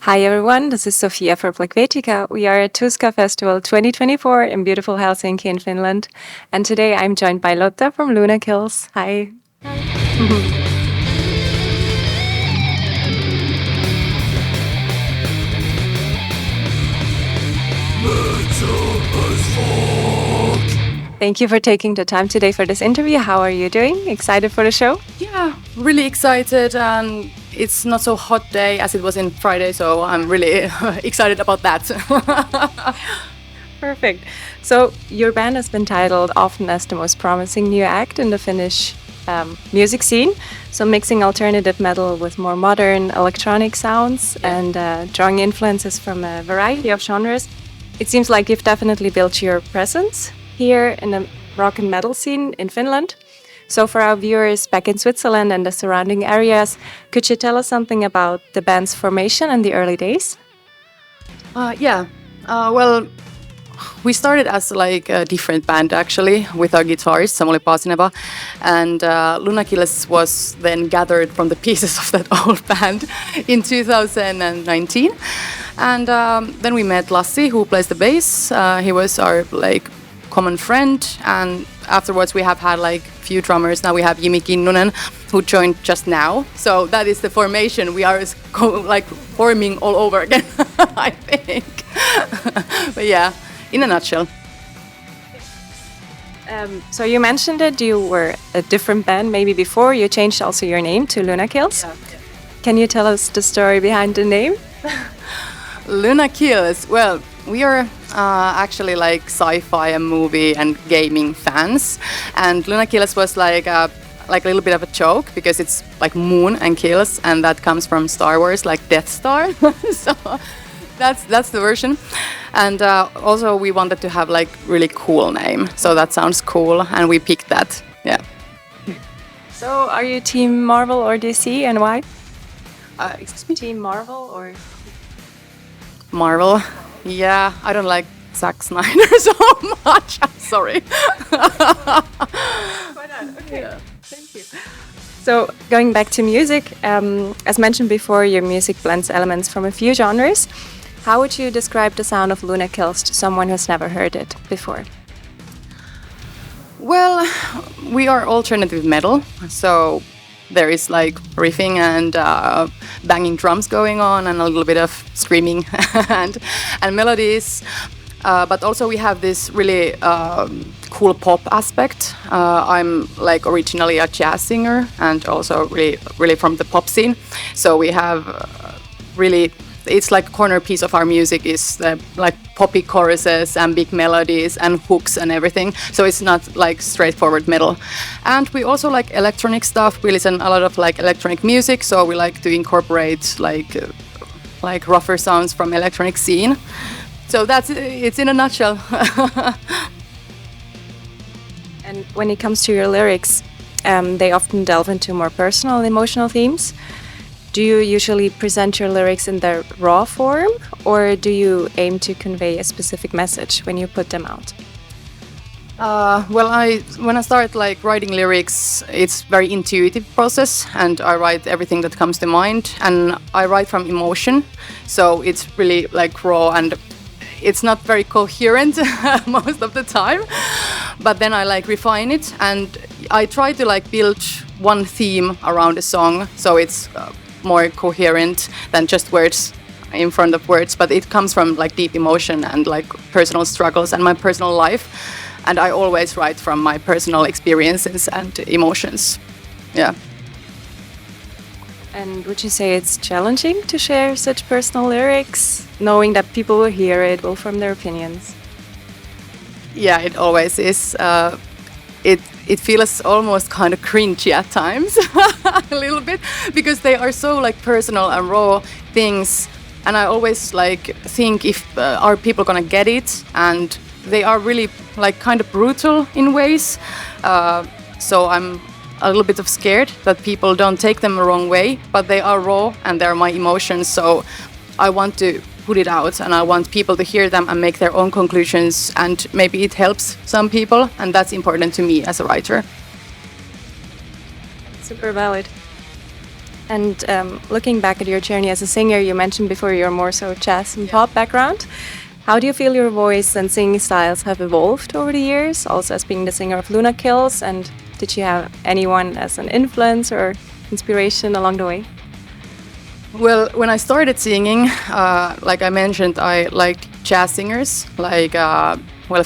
Hi everyone, this is Sofia for Plekvetica. We are at Tuska Festival 2024 in beautiful Helsinki in Finland. And today I'm joined by Lotta from Lyrical. Hi. Thank you for taking the time today for this interview. How are you doing? Excited for the show? Yeah, really excited, and it's not so hot day as it was in Friday, so I'm really excited about that. Perfect. So your band has been titled often as the most promising new act in the Finnish music scene. So mixing alternative metal with more modern electronic sounds and drawing influences from a variety of genres. It seems like you've definitely built your presence here in the rock and metal scene in Finland. So for our viewers back in Switzerland and the surrounding areas, could you tell us something about the band's formation and the early days? Well, we started as like a different band actually with our guitarist Samuli Paasineva, and Lunakilles was then gathered from the pieces of that old band in 2019, and then we met Lassi, who plays the bass. He was our like common friend, and afterwards we have had like few drummers. Now we have Jimi Kinnunen, who joined just now, so that is the formation. We are like forming all over again. I think. But yeah, in a nutshell. So you mentioned that you were a different band maybe before. You changed also your name to Lunakilles. Yeah. Can you tell us the story behind the name? Lunakilles. Well, we are actually like sci-fi and movie and gaming fans, and Lunakilles was like a little bit of a joke because it's like moon and kills, and that comes from Star Wars, like Death Star. So that's the version. And also we wanted to have like really cool name, so that sounds cool, and we picked that. Yeah. So are you Team Marvel or DC, and why? Excuse me. Team Marvel or? Marvel. Yeah, I don't like Zack Snyder so much. I'm sorry. Why not? Okay, yeah. Thank you. So going back to music, as mentioned before, your music blends elements from a few genres. How would you describe the sound of Lunakilles to someone who's never heard it before? Well, we are alternative metal, so there is like riffing and banging drums going on, and a little bit of screaming and melodies. But also we have this really cool pop aspect. I'm like originally a jazz singer and also really from the pop scene. So we have really, it's like a corner piece of our music is the like poppy choruses and big melodies and hooks and everything. So it's not like straightforward metal. And we also like electronic stuff. We listen a lot of like electronic music, so we like to incorporate like rougher sounds from electronic scene. So it's in a nutshell. And when it comes to your lyrics, they often delve into more personal and emotional themes. Do you usually present your lyrics in their raw form, or do you aim to convey a specific message when you put them out? Well, when I start like writing lyrics, it's very intuitive process, and I write everything that comes to mind, and I write from emotion, so it's really like raw, and it's not very coherent most of the time. But then I like refine it, and I try to like build one theme around a song, so it's more coherent than just words in front of words, but it comes from like deep emotion and like personal struggles and my personal life, and I always write from my personal experiences and emotions. Yeah. And would you say it's challenging to share such personal lyrics, knowing that people will hear it, will form their opinions? Yeah, it always is. It feels almost kind of cringy at times, a little bit, because they are so like personal and raw things, and I always like think if are people gonna get it, and they are really like kind of brutal in ways. So I'm a little bit of scared that people don't take them the wrong way, but they are raw and they're my emotions. So I want to put it out, and I want people to hear them and make their own conclusions, and maybe it helps some people, and that's important to me as a writer. Super valid. And looking back at your journey as a singer, you mentioned before you're more so jazz and pop background. How do you feel your voice and singing styles have evolved over the years, also as being the singer of Luna Kills? And did you have anyone as an influence or inspiration along the way? Well, when I started singing, like I mentioned, I liked jazz singers. Like,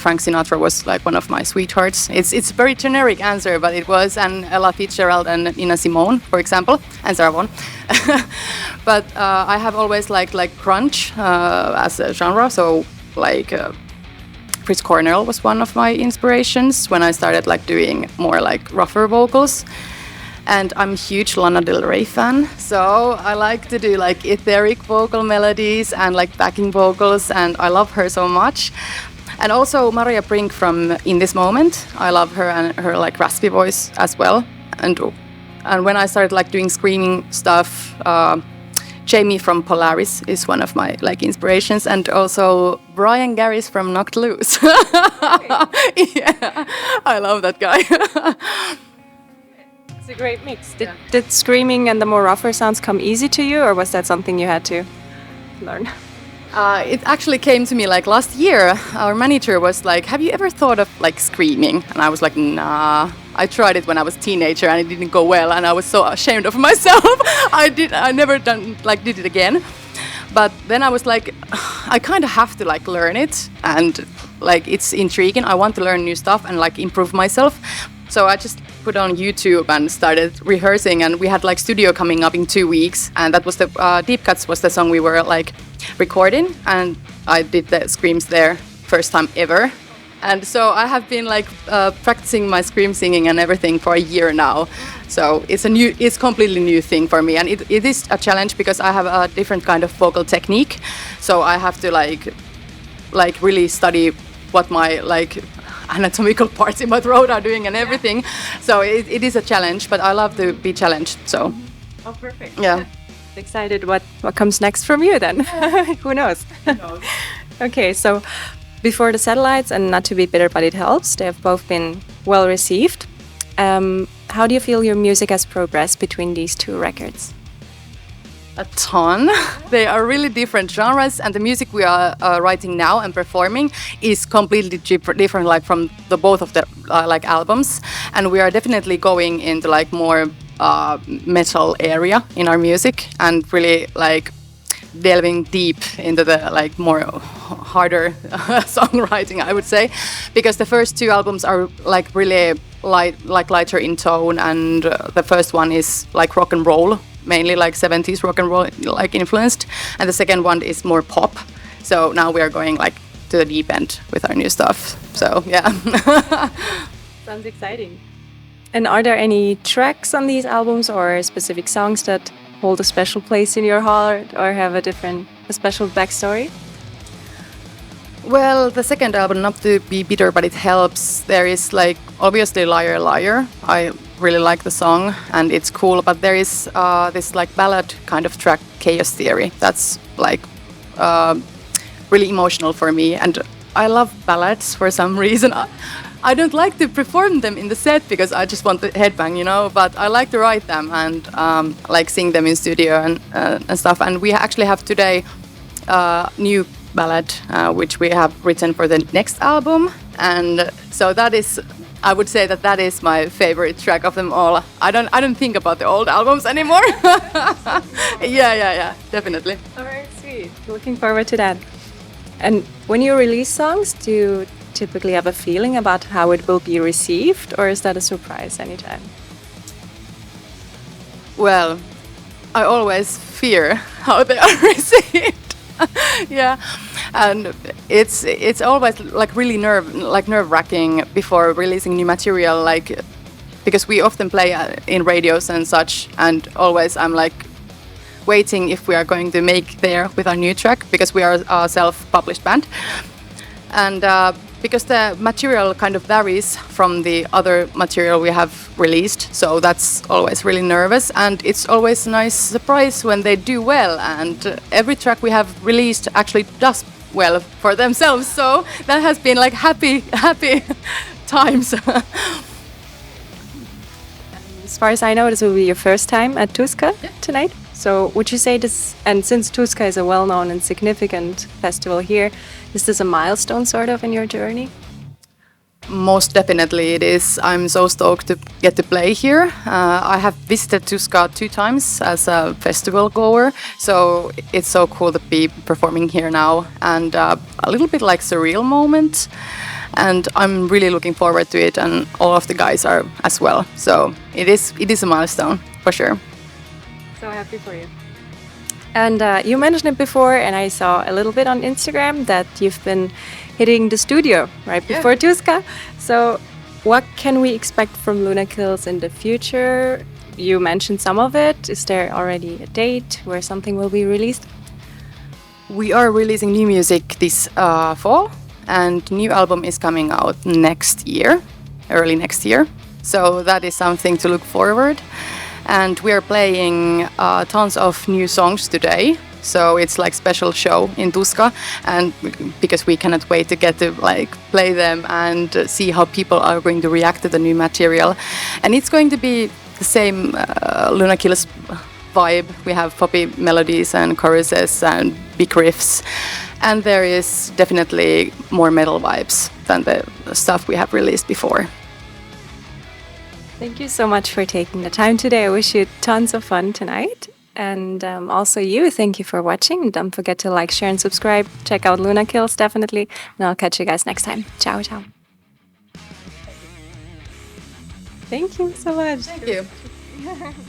Frank Sinatra was like one of my sweethearts. It's a very generic answer, but it was, and Ella Fitzgerald and Nina Simone, for example, and Sarah Vaughan. But I have always liked like grunge as a genre. So like Chris Cornell was one of my inspirations when I started like doing more like rougher vocals. And I'm a huge Lana Del Rey fan, so I like to do like etheric vocal melodies and like backing vocals, and I love her so much. And also Maria Brink from In This Moment, I love her and her like raspy voice as well. And when I started like doing screaming stuff, Jamie from Polaris is one of my like inspirations, and also Brian Garris from Knocked Loose. Yeah, I love that guy. It's a great mix. Did screaming and the more rougher sounds come easy to you, or was that something you had to learn? It actually came to me like last year. Our manager was like, "Have you ever thought of like screaming?" And I was like, "Nah." I tried it when I was a teenager and it didn't go well, and I was so ashamed of myself. I never did it again. But then I was like, I kind of have to like learn it, and like it's intriguing. I want to learn new stuff and like improve myself. So I just put on YouTube and started rehearsing, and we had like studio coming up in 2 weeks, and that was the Deep Cuts was the song we were like recording, and I did the screams there first time ever. And so I have been like practicing my scream singing and everything for a year now. So it's completely new thing for me, and it is a challenge because I have a different kind of vocal technique. So I have to like really study what my like anatomical parts in my throat are doing and everything. So it is a challenge, but I love to be challenged. So. Oh, perfect. Yeah. Excited what comes next from you then. Who knows? Who knows? Okay, so Before the Satellites and Not to Be Bitter But It Helps, they have both been well received. How do you feel your music has progressed between these two records? A ton. They are really different genres, and the music we are writing now and performing is completely different, like from the both of the like albums. And we are definitely going into like more metal area in our music, and really like delving deep into the like more harder songwriting, I would say, because the first two albums are like really lighter in tone, and the first one is like rock and roll, mainly like 70s rock and roll like influenced, and the second one is more pop. So now we are going like to the deep end with our new stuff. So yeah. Sounds exciting. And are there any tracks on these albums or specific songs that hold a special place in your heart or have a special backstory? Well, the second album, Not to Be Bitter But It Helps, there is like obviously Liar Liar. I really like the song and it's cool, but there is this like ballad kind of track, Chaos Theory, that's like really emotional for me, and I love ballads for some reason. I don't like to perform them in the set because I just want to headbang, you know, but I like to write them and like sing them in studio and stuff. And we actually have today new ballad which we have written for the next album, and so that is, I would say that is my favorite track of them all. I don't think about the old albums anymore. yeah, definitely. All right, sweet. Looking forward to that. And when you release songs, do you typically have a feeling about how it will be received, or is that a surprise anytime? Well, I always fear how they are received. Yeah, and it's always like really nerve-wracking before releasing new material, like because we often play in radios and such, and always I'm like waiting if we are going to make there with our new track, because we are a self-published band, and because the material kind of varies from the other material we have released, so that's always really nervous, and it's always a nice surprise when they do well, and every track we have released actually does well for themselves, so that has been like happy times. as far as I know, this will be your first time at Tuska tonight. So would you say this, and since Tuska is a well-known and significant festival here, is this a milestone sort of in your journey? Most definitely it is. I'm so stoked to get to play here. I have visited Tuska 2 times as a festival goer, so it's so cool to be performing here now, and a little bit like surreal moment. And I'm really looking forward to it, and all of the guys are as well. So it is a milestone for sure. So happy for you. And you mentioned it before, and I saw a little bit on Instagram that you've been hitting the studio right before Tuska. So what can we expect from Lyrical in the future? You mentioned some of it. Is there already a date where something will be released? We are releasing new music this fall, and new album is coming out next year, early next year. So that is something to look forward. And we are playing tons of new songs today. So it's like special show in Tuska, and because we cannot wait to get to like play them and see how people are going to react to the new material. And it's going to be the same Lyrical vibe. We have poppy melodies and choruses and big riffs, and there is definitely more metal vibes than the stuff we have released before. Thank you so much for taking the time today. I wish you tons of fun tonight. And also you, thank you for watching. Don't forget to like, share and subscribe. Check out Lyrical definitely. And I'll catch you guys next time. Ciao, ciao. Thank you so much. Thank you.